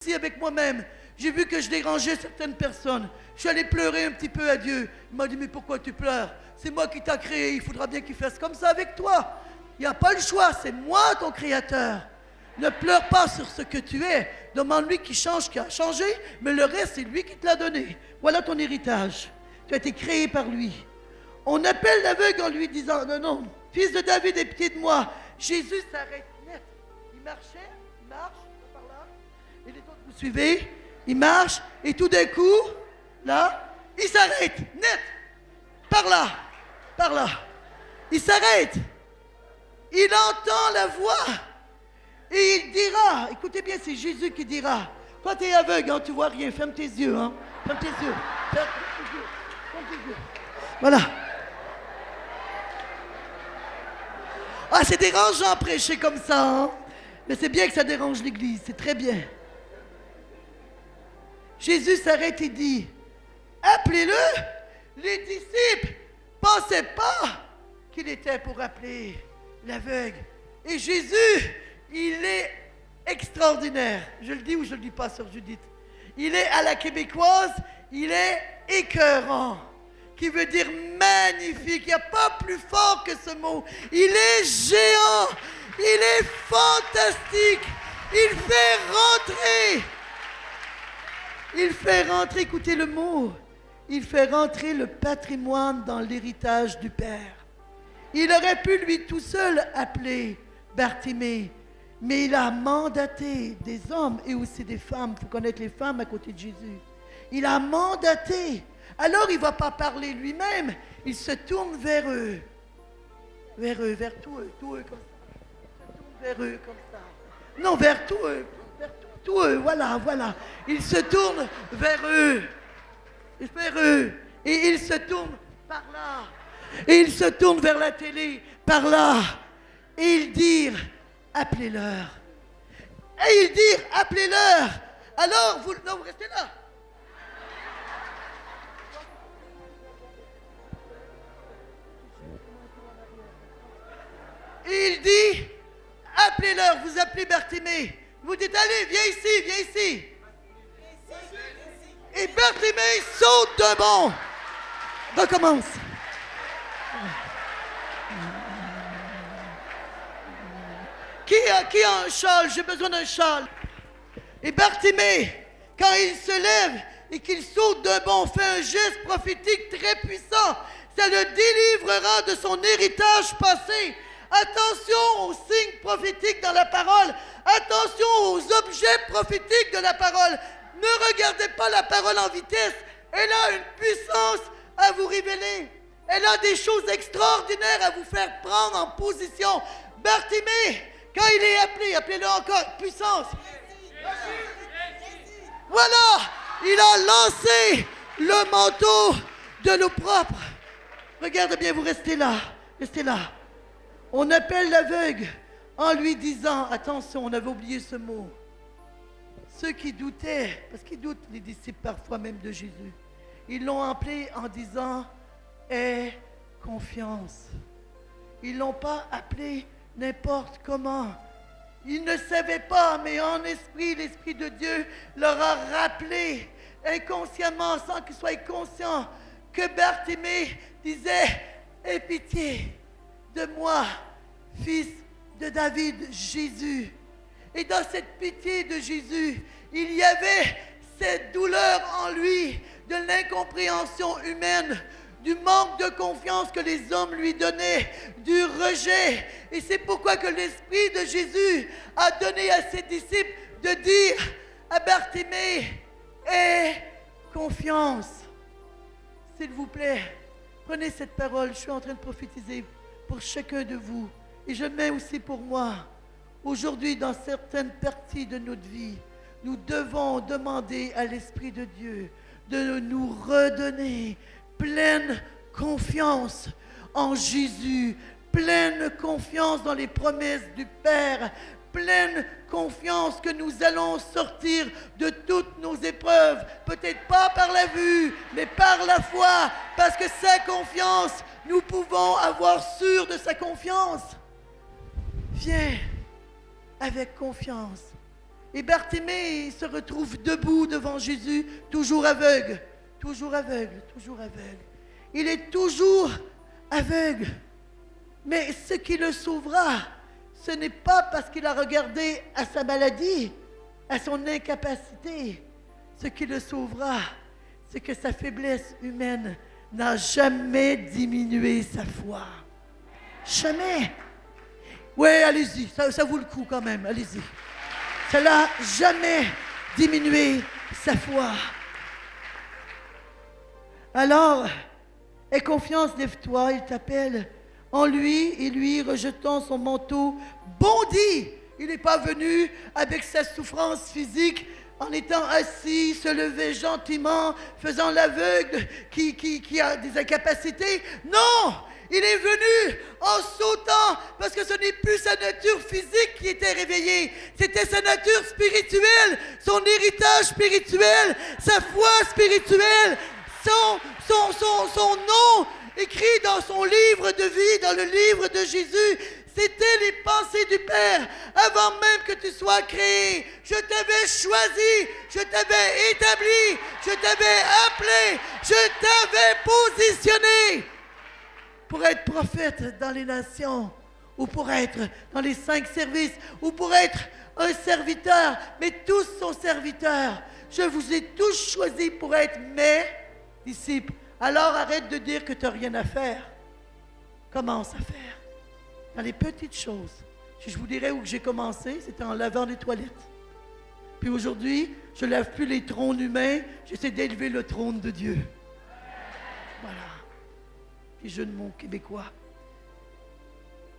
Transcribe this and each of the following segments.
Ici avec moi-même, j'ai vu que je dérangeais certaines personnes. Je suis allé pleurer un petit peu à Dieu. Il m'a dit, mais pourquoi tu pleures? C'est moi qui t'ai créé, il faudra bien qu'il fasse comme ça avec toi. Il n'y a pas le choix, c'est moi ton créateur. Ne pleure pas sur ce que tu es. Demande-lui qui change, qui a changé, mais le reste, c'est lui qui te l'a donné. Voilà ton héritage. Tu as été créé par lui. On appelle l'aveugle en lui disant, non, non, fils de David, aie pitié de moi. Jésus s'arrête net. Il marchait, il marche, par là. Et les autres, vous suivez, il marche, et tout d'un coup, là, il s'arrête, net, par là. Il s'arrête. Il entend la voix, et il dira, écoutez bien, c'est Jésus qui dira, toi tu es aveugle, hein, tu vois rien, ferme tes yeux, hein, ferme tes yeux, ferme tes yeux. Voilà. Ah, c'est dérangeant prêcher comme ça, hein? Mais c'est bien que ça dérange l'Église, c'est très bien. Jésus s'arrête et dit, appelez-le. Les disciples ne pensaient pas qu'il était pour appeler l'aveugle. Et Jésus, il est extraordinaire. Je le dis ou je ne le dis pas, sœur Judith? Il est à la québécoise, il est écœurant, qui veut dire magnifique. Il n'y a pas plus fort que ce mot. Il est géant, il est fantastique, il fait rentrer, écoutez le mot, il fait rentrer le patrimoine dans l'héritage du Père. Il aurait pu lui tout seul appeler Bartimée, mais il a mandaté des hommes et aussi des femmes. Il faut connaître les femmes à côté de Jésus. Il a mandaté. Alors il ne va pas parler lui-même, il se tourne vers eux, vers tous eux comme ça. Il se tourne vers eux comme ça. Non, vers tous eux, voilà. Il se tourne vers eux, et il se tourne par là, et il se tourne vers la télé, par là, et il dit, appelez-leur. Alors, vous restez là. Et il dit, appelez-leur, vous appelez Bartimée. Vous dites, allez, viens ici. Et Bartimée saute d'un bond. Recommence. Qui a un châle? J'ai besoin d'un châle. Et Bartimée, quand il se lève et qu'il saute d'un bond, fait un geste prophétique très puissant. Ça le délivrera de son héritage passé. Attention aux signes prophétiques dans la parole. Attention aux objets prophétiques de la parole. Ne regardez pas la parole en vitesse. Elle a une puissance à vous révéler. Elle a des choses extraordinaires à vous faire prendre en position. Bartimée, quand il est appelé, appelez-le encore, puissance. Voilà, il a lancé le manteau de l'eau propre. Regardez bien, vous restez là. On appelle l'aveugle en lui disant, attention, on avait oublié ce mot. Ceux qui doutaient, parce qu'ils doutent les disciples parfois même de Jésus, ils l'ont appelé en disant, aie confiance. Ils ne l'ont pas appelé n'importe comment. Ils ne savaient pas, mais en esprit, l'Esprit de Dieu leur a rappelé inconsciemment, sans qu'ils soient conscients, que Bartimée disait, aie pitié de moi, fils de David, Jésus. Et dans cette pitié de Jésus, il y avait cette douleur en lui, de l'incompréhension humaine, du manque de confiance que les hommes lui donnaient, du rejet. Et c'est pourquoi que l'Esprit de Jésus a donné à ses disciples de dire à Bartimée, aie confiance. S'il vous plaît, prenez cette parole, je suis en train de prophétiser pour chacun de vous, et je mets aussi pour moi. Aujourd'hui, dans certaines parties de notre vie, nous devons demander à l'Esprit de Dieu de nous redonner pleine confiance en Jésus, pleine confiance dans les promesses du Père, pleine confiance que nous allons sortir de toutes nos épreuves, peut-être pas par la vue, mais par la foi, parce que sa confiance, nous pouvons avoir sûr de sa confiance. Viens avec confiance Et Bartimée se retrouve debout devant Jésus, toujours aveugle, toujours aveugle, toujours aveugle. Il est toujours aveugle. Mais ce qui le sauvera, ce n'est pas parce qu'il a regardé à sa maladie, à son incapacité. Ce qui le sauvera, c'est que sa faiblesse humaine n'a jamais diminué sa foi. Jamais. Oui, allez-y, ça vaut le coup quand même, allez-y. Ça n'a jamais diminué sa foi. Alors, aie confiance, lève-toi, il t'appelle. En lui, et lui, rejetant son manteau, bondit. Il n'est pas venu avec sa souffrance physique, en étant assis, se lever gentiment, faisant l'aveugle qui a des incapacités. Non! Il est venu en sautant, parce que ce n'est plus sa nature physique qui était réveillée, c'était sa nature spirituelle, son héritage spirituel, sa foi spirituelle, son nom écrit dans son livre de vie, dans le livre de Jésus. C'était les pensées du Père avant même que tu sois créé. Je t'avais choisi, je t'avais établi, je t'avais appelé, je t'avais positionné pour être prophète dans les nations, ou pour être dans les 5 services, ou pour être un serviteur, mais tous sont serviteurs. Je vous ai tous choisis pour être mes disciples. Alors arrête de dire que tu n'as rien à faire. Commence à faire. Dans les petites choses. Si je vous dirais où j'ai commencé, c'était en lavant les toilettes. Puis aujourd'hui, je ne lave plus les trônes humains, j'essaie d'élever le trône de Dieu. Voilà. Puis jeu de mots québécois.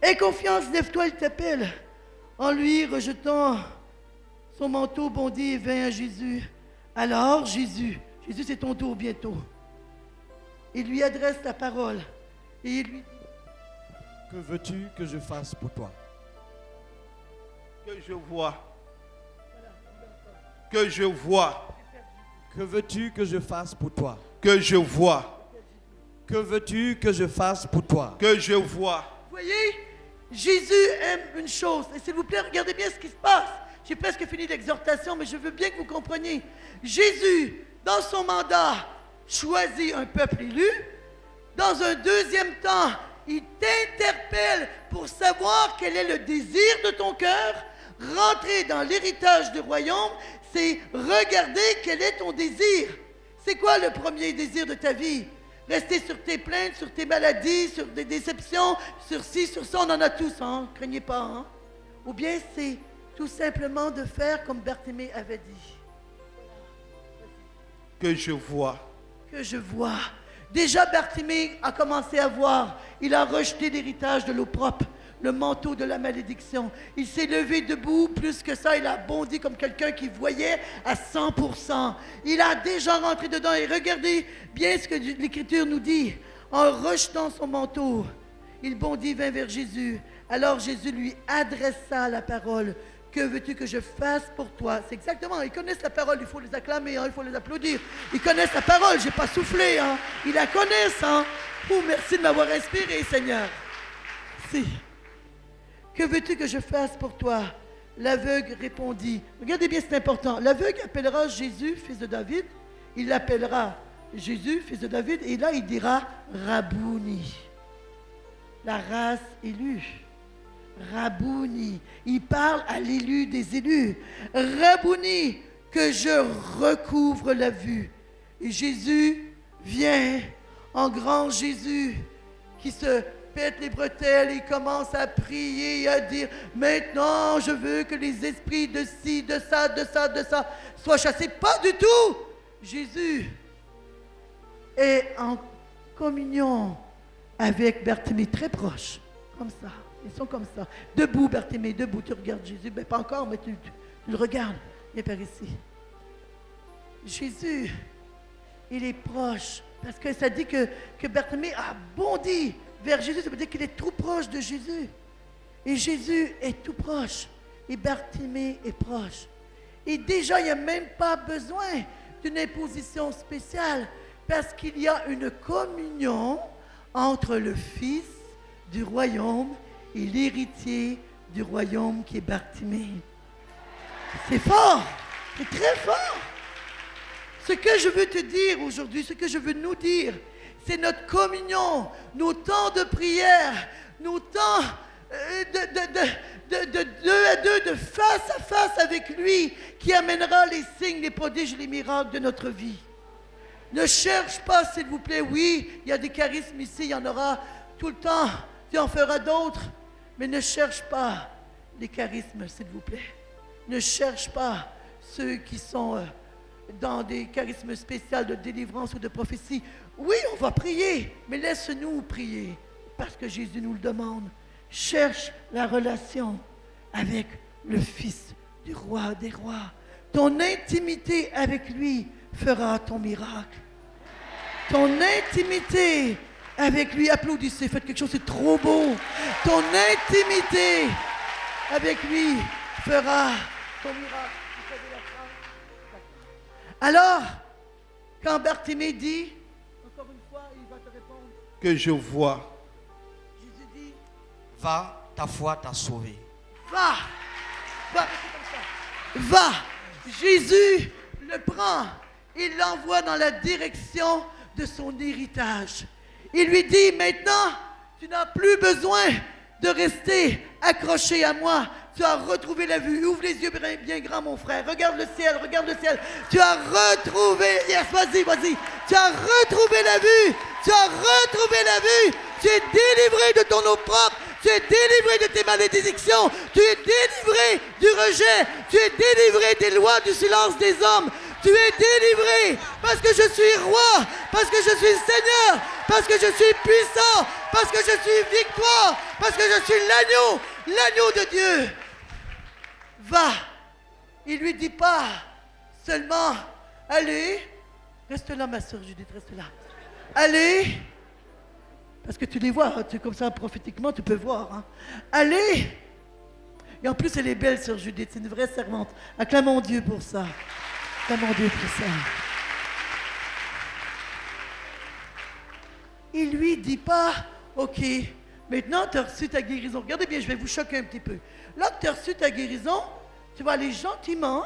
Aie confiance, lève-toi, il t'appelle. En lui, rejetant son manteau, bondit et vint à Jésus. Alors, Jésus, c'est ton tour bientôt. Il lui adresse la parole. Et il lui dit, que veux-tu que je fasse pour toi? Que je vois. Que je vois. Que veux-tu que je fasse pour toi? Que je vois. Que veux-tu que je fasse pour toi? Que je vois. Vous voyez, Jésus aime une chose. Et s'il vous plaît, regardez bien ce qui se passe. J'ai presque fini l'exhortation, mais je veux bien que vous compreniez. Jésus, dans son mandat, choisit un peuple élu. Dans un deuxième temps, il t'interpelle pour savoir quel est le désir de ton cœur. Rentrer dans l'héritage du royaume, c'est regarder quel est ton désir. C'est quoi le premier désir de ta vie? Rester sur tes plaintes, sur tes maladies, sur des déceptions, sur ci, sur ça, on en a tous, hein? Craignez pas, hein? Ou bien c'est tout simplement de faire comme Bartimée avait dit. Que je vois. Que je vois. Déjà, Bartimée a commencé à voir. Il a rejeté l'héritage de l'opprobre, le manteau de la malédiction. Il s'est levé debout. Plus que ça, il a bondi comme quelqu'un qui voyait à 100%. Il a déjà rentré dedans. Et regardez bien ce que l'Écriture nous dit. En rejetant son manteau, il bondit, vint vers Jésus. Alors Jésus lui adressa la parole. Que veux-tu que je fasse pour toi? C'est exactement, ils connaissent la parole, il faut les acclamer, hein, il faut les applaudir. Ils connaissent la parole, je n'ai pas soufflé, hein. Ils la connaissent. Hein. Oh, merci de m'avoir inspiré, Seigneur. Si. Que veux-tu que je fasse pour toi? L'aveugle répondit. Regardez bien, c'est important. L'aveugle appellera Jésus, fils de David. Il l'appellera Jésus, fils de David, et là, il dira Rabouni. La race élue. Rabouni, il parle à l'élu des élus. Rabouni, que je recouvre la vue. Et Jésus vient en grand Jésus qui se pète les bretelles et commence à prier et à dire maintenant je veux que les esprits de ci, de ça soient chassés. Pas du tout. Jésus est en communion avec Bartimée, très proche, comme ça. Ils sont comme ça. Debout, Bartimée, debout. Tu regardes Jésus. Ben, pas encore, mais tu le regardes. Viens par ici. Jésus, il est proche. Parce que ça dit que Bartimée a bondi vers Jésus. Ça veut dire qu'il est trop proche de Jésus. Et Jésus est tout proche. Et Bartimée est proche. Et déjà, il n'y a même pas besoin d'une imposition spéciale. Parce qu'il y a une communion entre le Fils du royaume et l'héritier du royaume qui est Bartimée. C'est fort. C'est très fort. Ce que je veux te dire aujourd'hui, ce que je veux nous dire, c'est notre communion, nos temps de prière, nos temps de deux à deux, de face à face avec lui, qui amènera les signes, les prodiges, les miracles de notre vie. Ne cherche pas, s'il vous plaît. Oui, il y a des charismes ici, il y en aura tout le temps. Tu en feras d'autres. Mais ne cherche pas les charismes, s'il vous plaît. Ne cherche pas ceux qui sont dans des charismes spéciaux de délivrance ou de prophétie. Oui, on va prier, mais laisse-nous prier, parce que Jésus nous le demande. Cherche la relation avec le Fils du roi des rois. Ton intimité avec lui fera ton miracle. Ton intimité avec lui, applaudissez, faites quelque chose, c'est trop beau. Ton intimité avec lui fera ton miracle. Alors, quand Bartimée dit, encore une fois, il va te répondre. Que je vois. Jésus dit, Va, ta foi t'a sauvé. va, va, comme ça. Va. Jésus le prend, il l'envoie dans la direction de son héritage. Il lui dit, maintenant, tu n'as plus besoin de rester accroché à moi. Tu as retrouvé la vue. Ouvre les yeux bien grands, mon frère. Regarde le ciel, regarde le ciel. Tu as retrouvé, yes, vas-y, vas-y. Tu as retrouvé la vue. Tu as retrouvé la vue. Tu es délivré de ton eau propre. Tu es délivré de tes malédictions. Tu es délivré du rejet. Tu es délivré des lois du silence des hommes. Tu es délivré parce que je suis roi, parce que je suis Seigneur, parce que je suis puissant, parce que je suis victoire, parce que je suis l'agneau de Dieu. Va. Il lui dit pas seulement, allez, reste là ma soeur Judith, reste là. Allez, parce que tu les vois, hein, comme ça prophétiquement tu peux voir. Hein. Allez. Et en plus elle est belle sœur Judith, c'est une vraie servante. Acclamons Dieu pour ça. Acclamons Dieu pour ça. Il lui dit pas, ok, maintenant tu as reçu ta guérison. Regardez bien, je vais vous choquer un petit peu. Là que tu as reçu ta guérison, tu vas aller gentiment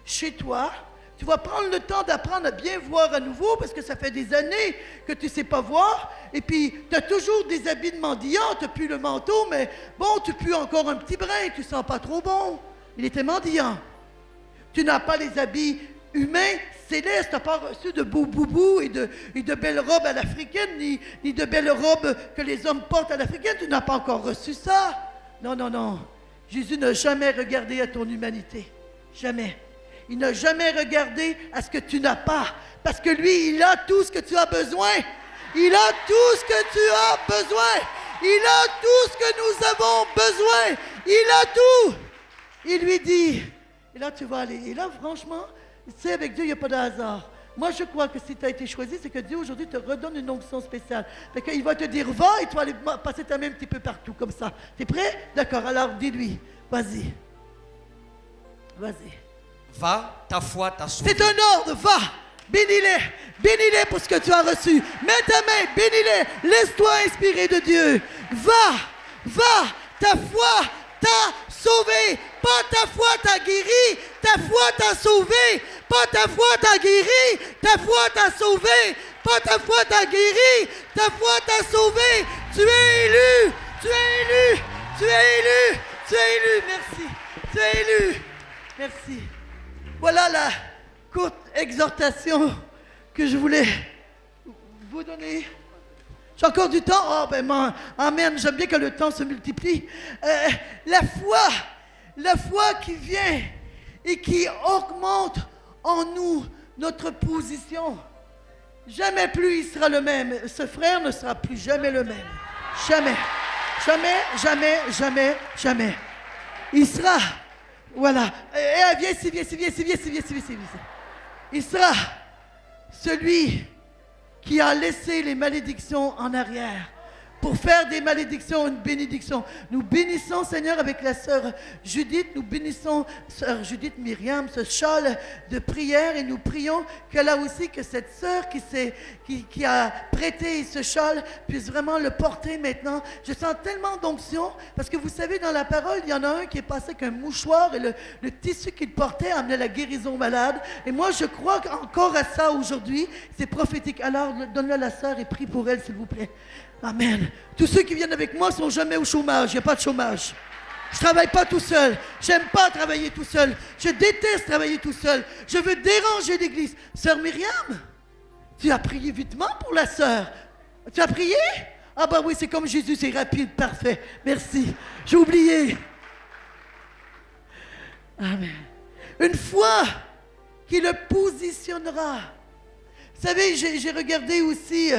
chez toi. Tu vas prendre le temps d'apprendre à bien voir à nouveau parce que ça fait des années que tu ne sais pas voir. Et puis, tu as toujours des habits de mendiant. Tu n'as plus le manteau, mais bon, tu pues encore un petit brin. Tu ne sens pas trop bon. Il était mendiant. Tu n'as pas les habits humains, célestes. Tu n'as pas reçu de beaux boubous et de belles robes à l'africaine, ni de belles robes que les hommes portent à l'africaine. Tu n'as pas encore reçu ça. Non, non, non. Jésus n'a jamais regardé à ton humanité. Jamais. Il n'a jamais regardé à ce que tu n'as pas. Parce que lui, il a tout ce que tu as besoin. Il a tout ce que tu as besoin. Il a tout ce que nous avons besoin. Il a tout. Il lui dit, et là tu vas aller. Et là, franchement, tu sais, avec Dieu, il n'y a pas de hasard. Moi, je crois que si tu as été choisi, c'est que Dieu aujourd'hui te redonne une onction spéciale. Fait qu'il va te dire, va, et tu vas aller passer ta main un petit peu partout, comme ça. T'es prêt? D'accord, alors dis-lui. Vas-y. Vas-y. Va, ta foi t'a sauvé. C'est un ordre, va, bénis-les pour ce que tu as reçu. Mets ta main, bénis-les, laisse-toi inspirer de Dieu. Va, ta foi t'a sauvé. Pas ta foi t'a guéri, ta foi t'a sauvé. Pas ta foi t'a guéri, ta foi t'a sauvé. Pas ta foi t'a guéri, ta foi t'a sauvé. Tu es élu, tu es élu, tu es élu, tu es élu, merci. Tu es élu, merci. Voilà la courte exhortation que je voulais vous donner. J'ai encore du temps? Oh ben, amen, j'aime bien que le temps se multiplie. La foi qui vient et qui augmente en nous notre position. Jamais plus il sera le même. Ce frère ne sera plus jamais le même. Jamais. Jamais, jamais, jamais, jamais. Il sera... Voilà. Viens ici. Il sera celui qui a laissé les malédictions en arrière pour faire des malédictions une bénédiction. Nous bénissons, Seigneur, avec la sœur Judith, nous bénissons sœur Judith Myriam, ce châle de prière, et nous prions que là aussi, que cette sœur qui a prêté ce châle puisse vraiment le porter maintenant. Je sens tellement d'onction, parce que vous savez, dans la parole, il y en a un qui est passé avec un mouchoir, et le tissu qu'il portait amenait la guérison malade. Et moi, je crois encore à ça aujourd'hui. C'est prophétique. Alors, donne-le à la sœur et prie pour elle, s'il vous plaît. Amen. Tous ceux qui viennent avec moi ne sont jamais au chômage. Il n'y a pas de chômage. Je ne travaille pas tout seul. J'aime pas travailler tout seul. Je déteste travailler tout seul. Je veux déranger l'Église. Sœur Myriam, tu as prié vitement pour la sœur. Tu as prié? Ah ben oui, c'est comme Jésus, c'est rapide, parfait. Merci. J'ai oublié. Amen. Une fois qu'il le positionnera. Vous savez, j'ai regardé aussi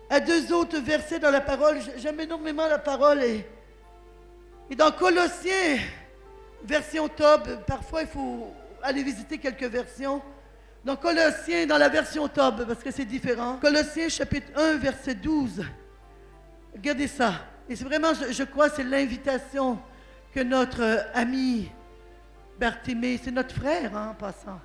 à deux autres versets dans la parole. J'aime énormément la parole. Et dans Colossiens, version Tob, parfois il faut aller visiter quelques versions. Dans Colossiens, dans la version Tob, parce que c'est différent. Colossiens chapitre 1, verset 12. Regardez ça. Et c'est vraiment, je crois, c'est l'invitation que notre ami Bartimée, c'est notre frère, hein, en passant.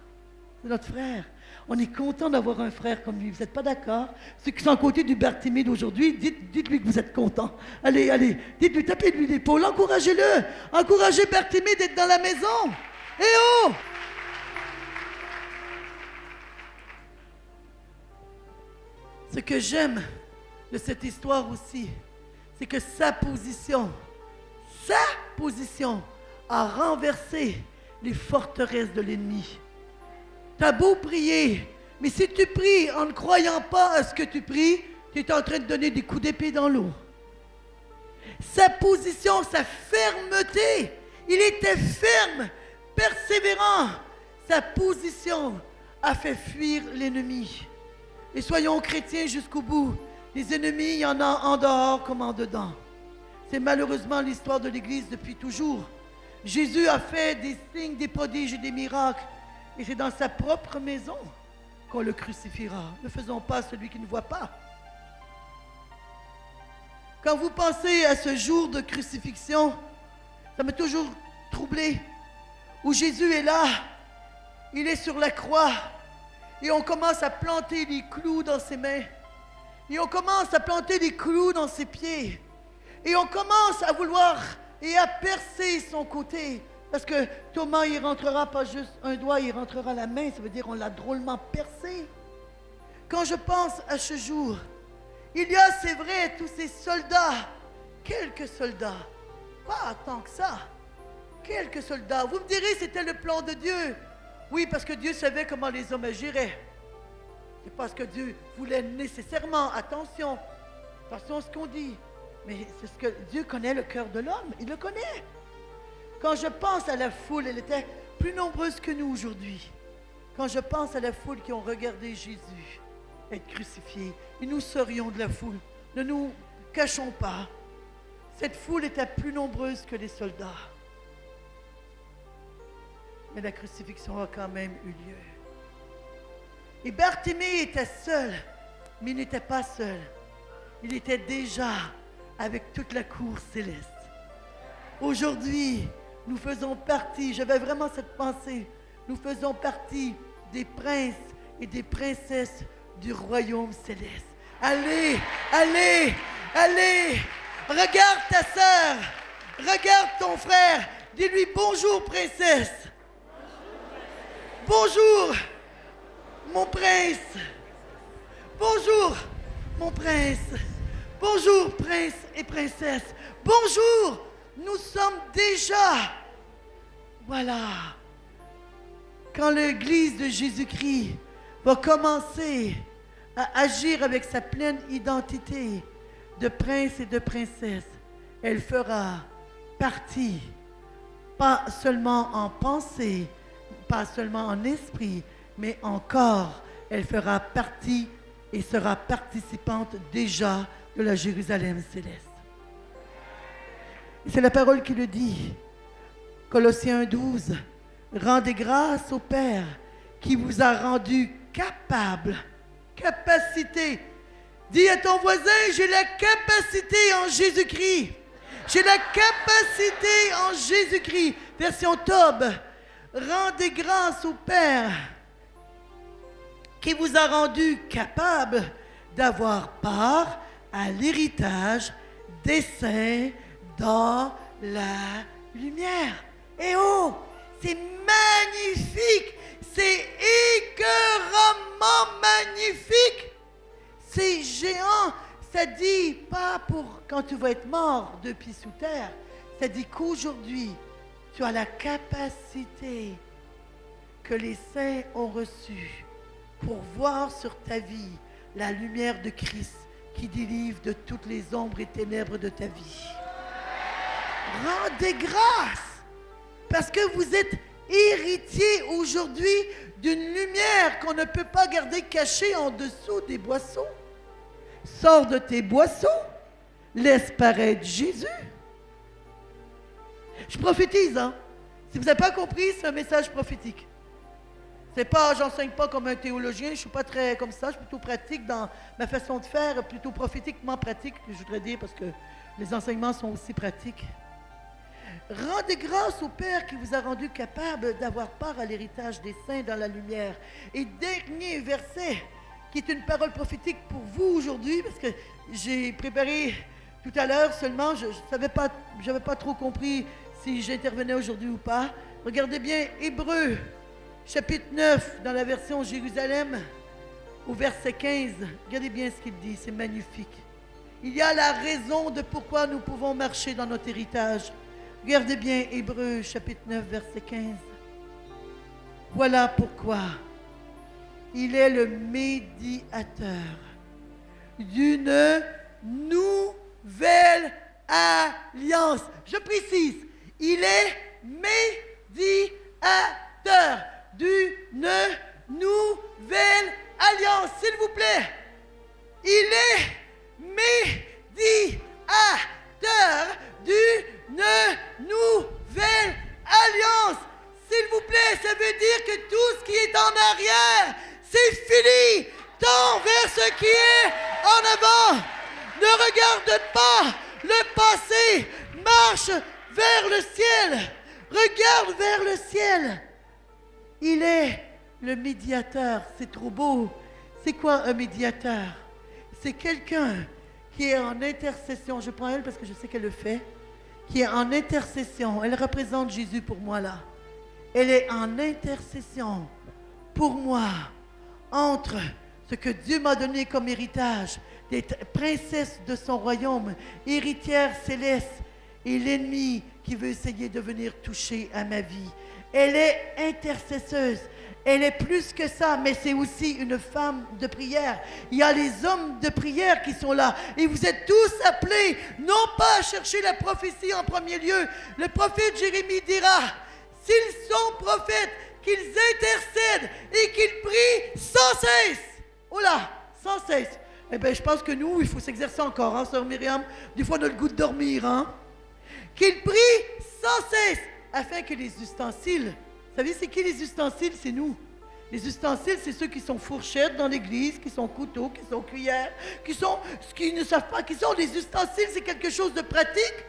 C'est notre frère. On est content d'avoir un frère comme lui. Vous n'êtes pas d'accord? Ceux qui sont à côté du Bartimée d'aujourd'hui, dites-lui que vous êtes content. Allez, allez, dites-lui, tapez-lui l'épaule, encouragez-le. Encouragez Bartimée d'être dans la maison. Eh oh! Ce que j'aime de cette histoire aussi, c'est que sa position a renversé les forteresses de l'ennemi. Tu as beau prier, mais si tu pries en ne croyant pas à ce que tu pries, tu es en train de donner des coups d'épée dans l'eau. Sa position, sa fermeté, il était ferme, persévérant. Sa position a fait fuir l'ennemi. Et soyons chrétiens jusqu'au bout. Les ennemis, il y en a en dehors comme en dedans. C'est malheureusement l'histoire de l'Église depuis toujours. Jésus a fait des signes, des prodiges et des miracles. Et c'est dans sa propre maison qu'on le crucifiera. Ne faisons pas à celui qui ne voit pas. Quand vous pensez à ce jour de crucifixion, ça m'a toujours troublé. Où Jésus est là, il est sur la croix. Et on commence à planter des clous dans ses mains. Et on commence à planter des clous dans ses pieds. Et on commence à vouloir et à percer son côté. Parce que Thomas, il rentrera pas juste un doigt, il rentrera la main. Ça veut dire qu'on l'a drôlement percé. Quand je pense à ce jour, il y a, c'est vrai, tous ces soldats. Quelques soldats. Pas tant que ça. Quelques soldats. Vous me direz, c'était le plan de Dieu. Oui, parce que Dieu savait comment les hommes agiraient. C'est parce que Dieu voulait nécessairement, attention à ce qu'on dit. Mais c'est ce que Dieu connaît le cœur de l'homme. Il le connaît. Quand je pense à la foule, elle était plus nombreuse que nous aujourd'hui. Quand je pense à la foule qui ont regardé Jésus être crucifié, et nous serions de la foule. Ne nous cachons pas. Cette foule était plus nombreuse que les soldats. Mais la crucifixion a quand même eu lieu. Et Bartimée était seul, mais il n'était pas seul. Il était déjà avec toute la cour céleste. Aujourd'hui, nous faisons partie, j'avais vraiment cette pensée, nous faisons partie des princes et des princesses du royaume céleste. Allez, allez, allez, regarde ta sœur, regarde ton frère, dis-lui bonjour princesse. Bonjour, mon prince. Bonjour, mon prince. Bonjour, prince et princesse. Bonjour, nous sommes déjà. Voilà. Quand l'Église de Jésus-Christ va commencer à agir avec sa pleine identité de prince et de princesse, elle fera partie, pas seulement en pensée, pas seulement en esprit, mais encore, elle fera partie et sera participante déjà de la Jérusalem céleste. Et c'est la parole qui le dit. Colossiens 1,12. Rendez grâce au Père qui vous a rendu capable, capacité. Dis à ton voisin, j'ai la capacité en Jésus-Christ. J'ai la capacité en Jésus-Christ. Version Tob. Rendez grâce au Père qui vous a rendu capable d'avoir part à l'héritage des saints dans la lumière. Et oh, c'est magnifique, c'est écœuramment magnifique, c'est géant. Ça dit pas pour quand tu vas être mort de pieds sous terre, ça dit qu'aujourd'hui, tu as la capacité que les saints ont reçue pour voir sur ta vie la lumière de Christ qui délivre de toutes les ombres et ténèbres de ta vie. Rendez grâce parce que vous êtes héritiers aujourd'hui d'une lumière qu'on ne peut pas garder cachée en dessous des boissons. Sors de tes boissons, laisse paraître Jésus. Je prophétise, hein? Si vous n'avez pas compris, c'est un message prophétique. C'est pas, j'enseigne pas comme un théologien, je suis pas très comme ça, je suis plutôt pratique dans ma façon de faire, plutôt prophétiquement pratique, je voudrais dire, parce que les enseignements sont aussi pratiques. Rendez grâce au Père qui vous a rendu capable d'avoir part à l'héritage des saints dans la lumière. Et dernier verset, qui est une parole prophétique pour vous aujourd'hui, parce que j'ai préparé tout à l'heure seulement, je n'avais pas trop compris si j'intervenais aujourd'hui ou pas. Regardez bien, Hébreux, chapitre 9, dans la version Jérusalem, au verset 15. Regardez bien ce qu'il dit, c'est magnifique. Il y a la raison de pourquoi nous pouvons marcher dans notre héritage. Regardez bien, Hébreux, chapitre 9, verset 15. Voilà pourquoi il est le médiateur d'une nouvelle alliance. Je précise, il est médiateur d'une nouvelle alliance. S'il vous plaît, il est médiateur d'une nouvelle alliance. S'il vous plaît, ça veut dire que tout ce qui est en arrière, c'est fini. Tends vers ce qui est en avant. Ne regarde pas le passé. Marche vers le ciel. Regarde vers le ciel. Il est le médiateur. C'est trop beau. C'est quoi un médiateur? C'est quelqu'un qui est en intercession. Je prends elle parce que je sais qu'elle le fait. Qui est en intercession. Elle représente Jésus pour moi là. Elle est en intercession pour moi entre ce que Dieu m'a donné comme héritage, d'être princesse de son royaume, héritière céleste, et l'ennemi qui veut essayer de venir toucher à ma vie. Elle est intercesseuse. Elle est plus que ça, mais c'est aussi une femme de prière. Il y a les hommes de prière qui sont là. Et vous êtes tous appelés, non pas à chercher la prophétie en premier lieu. Le prophète Jérémie dira, s'ils sont prophètes, qu'ils intercèdent et qu'ils prient sans cesse. Oh là, sans cesse. Eh bien, je pense que nous, il faut s'exercer encore, hein, sœur Myriam. Des fois, on a le goût de dormir, hein. Qu'ils prient sans cesse, afin que les ustensiles... Vous savez, c'est qui les ustensiles? C'est nous. Les ustensiles, c'est ceux qui sont fourchettes dans l'église, qui sont couteaux, qui sont cuillères, qui sont... Ce qui ne savent pas qui sont les ustensiles, c'est quelque chose de pratique.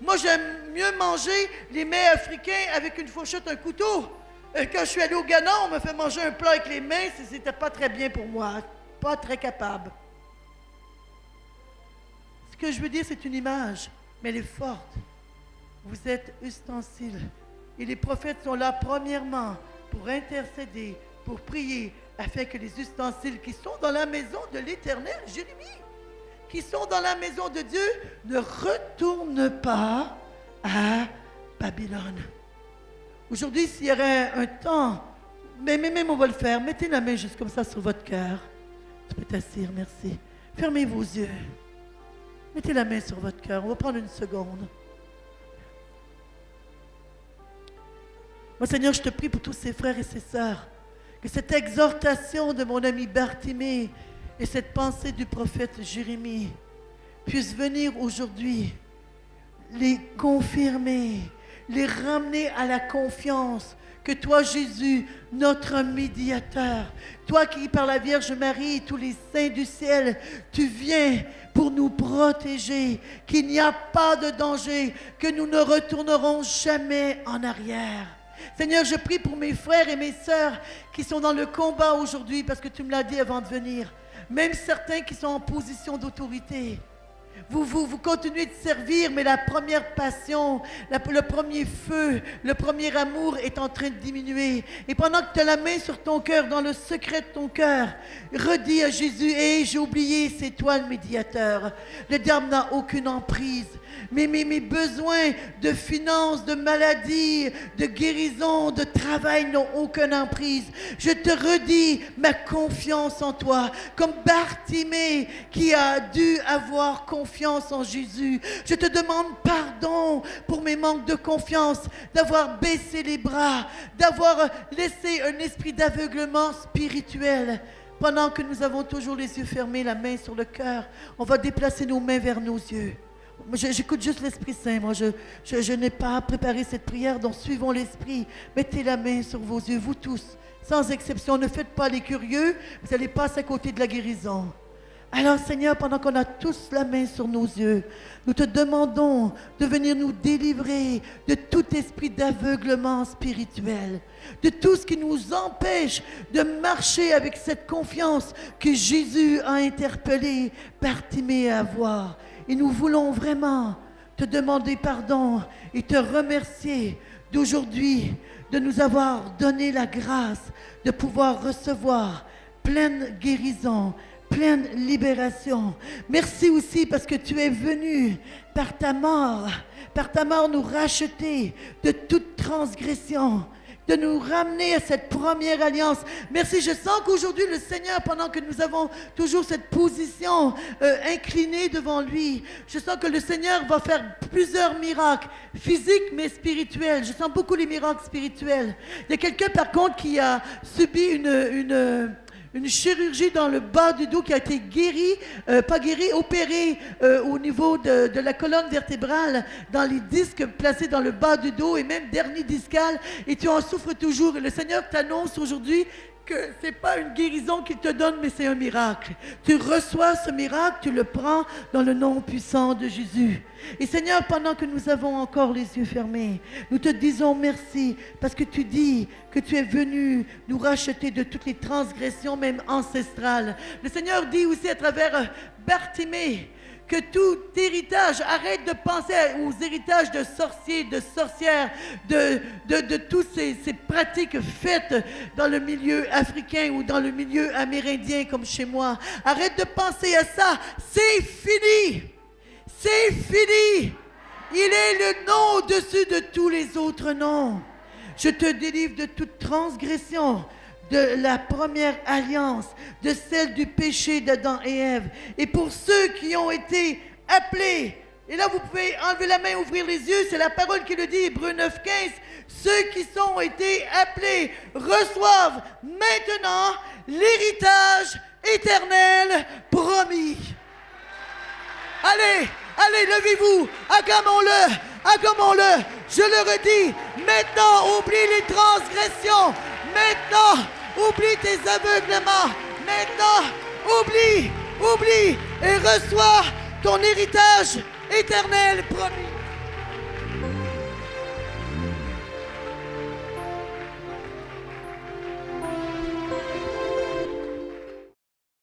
Moi, j'aime mieux manger les mets africains avec une fourchette, un couteau. Quand je suis allé au Ghana, on m'a fait manger un plat avec les mains, c'était pas très bien pour moi, pas très capable. Ce que je veux dire, c'est une image, mais elle est forte. Vous êtes ustensiles. Et les prophètes sont là, premièrement, pour intercéder, pour prier, afin que les ustensiles qui sont dans la maison de l'Éternel, Jérémie, qui sont dans la maison de Dieu, ne retournent pas à Babylone. Aujourd'hui, s'il y aurait un temps, mais même on va le faire, mettez la main juste comme ça sur votre cœur. Tu peux t'asseoir, merci. Fermez vos yeux. Mettez la main sur votre cœur. On va prendre une seconde. Moi, Seigneur, je te prie pour tous ces frères et ces sœurs, que cette exhortation de mon ami Bartimée et cette pensée du prophète Jérémie puissent venir aujourd'hui les confirmer, les ramener à la confiance que toi, Jésus, notre médiateur, toi qui par la Vierge Marie et tous les saints du ciel, tu viens pour nous protéger, qu'il n'y a pas de danger, que nous ne retournerons jamais en arrière. Seigneur, je prie pour mes frères et mes sœurs qui sont dans le combat aujourd'hui, parce que tu me l'as dit avant de venir, même certains qui sont en position d'autorité. Vous continuez de servir, mais la première passion, le premier feu, le premier amour est en train de diminuer. Et pendant que tu as la main sur ton cœur, dans le secret de ton cœur, redis à Jésus, hey, j'ai oublié, c'est toi le médiateur. Le diable n'a aucune emprise. Mes besoins de finances, de maladie, de guérison, de travail n'ont aucune emprise. Je te redis ma confiance en toi, comme Bartimée qui a dû avoir confiance en Jésus. Je te demande pardon pour mes manques de confiance, d'avoir baissé les bras, d'avoir laissé un esprit d'aveuglement spirituel. Pendant que nous avons toujours les yeux fermés, la main sur le cœur, on va déplacer nos mains vers nos yeux. J'écoute juste l'Esprit Saint. Moi, je n'ai pas préparé cette prière, donc suivons l'Esprit. Mettez la main sur vos yeux, vous tous, sans exception. Ne faites pas les curieux, vous allez passer à côté de la guérison. Alors, Seigneur, pendant qu'on a tous la main sur nos yeux, nous te demandons de venir nous délivrer de tout esprit d'aveuglement spirituel, de tout ce qui nous empêche de marcher avec cette confiance que Jésus a interpellé Bartimée à avoir. Et nous voulons vraiment te demander pardon et te remercier d'aujourd'hui de nous avoir donné la grâce de pouvoir recevoir pleine guérison, pleine libération. Merci aussi parce que tu es venu par ta mort nous racheter de toute transgression, de nous ramener à cette première alliance. Merci, je sens qu'aujourd'hui le Seigneur, pendant que nous avons toujours cette position inclinée devant lui, je sens que le Seigneur va faire plusieurs miracles, physiques mais spirituels. Je sens beaucoup les miracles spirituels. Il y a quelqu'un par contre qui a subi une chirurgie dans le bas du dos qui a été opérée au niveau de la colonne vertébrale, dans les disques placés dans le bas du dos et même dernier discal, et tu en souffres toujours. Et le Seigneur t'annonce aujourd'hui que ce n'est pas une guérison qu'il te donne, mais c'est un miracle. Tu reçois ce miracle, tu le prends dans le nom puissant de Jésus. Et Seigneur, pendant que nous avons encore les yeux fermés, nous te disons merci parce que tu dis que tu es venu nous racheter de toutes les transgressions, même ancestrales. Le Seigneur dit aussi à travers Bartimée que tout héritage, arrête de penser aux héritages de sorciers, de sorcières, de toutes ces pratiques faites dans le milieu africain ou dans le milieu amérindien comme chez moi. Arrête de penser à ça, c'est fini, c'est fini. Il est le nom au-dessus de tous les autres noms. Je te délivre de toute transgression, de la première alliance, de celle du péché d'Adam et Ève. Et pour ceux qui ont été appelés, et là vous pouvez enlever la main, ouvrir les yeux, c'est la parole qui le dit, Hébreux 9:15, ceux qui ont été appelés reçoivent maintenant l'héritage éternel promis. Allez, levez-vous, acclamons-le, je le redis, maintenant oublie les transgressions, maintenant oublie tes aveuglements, maintenant oublie et reçois ton héritage éternel promis.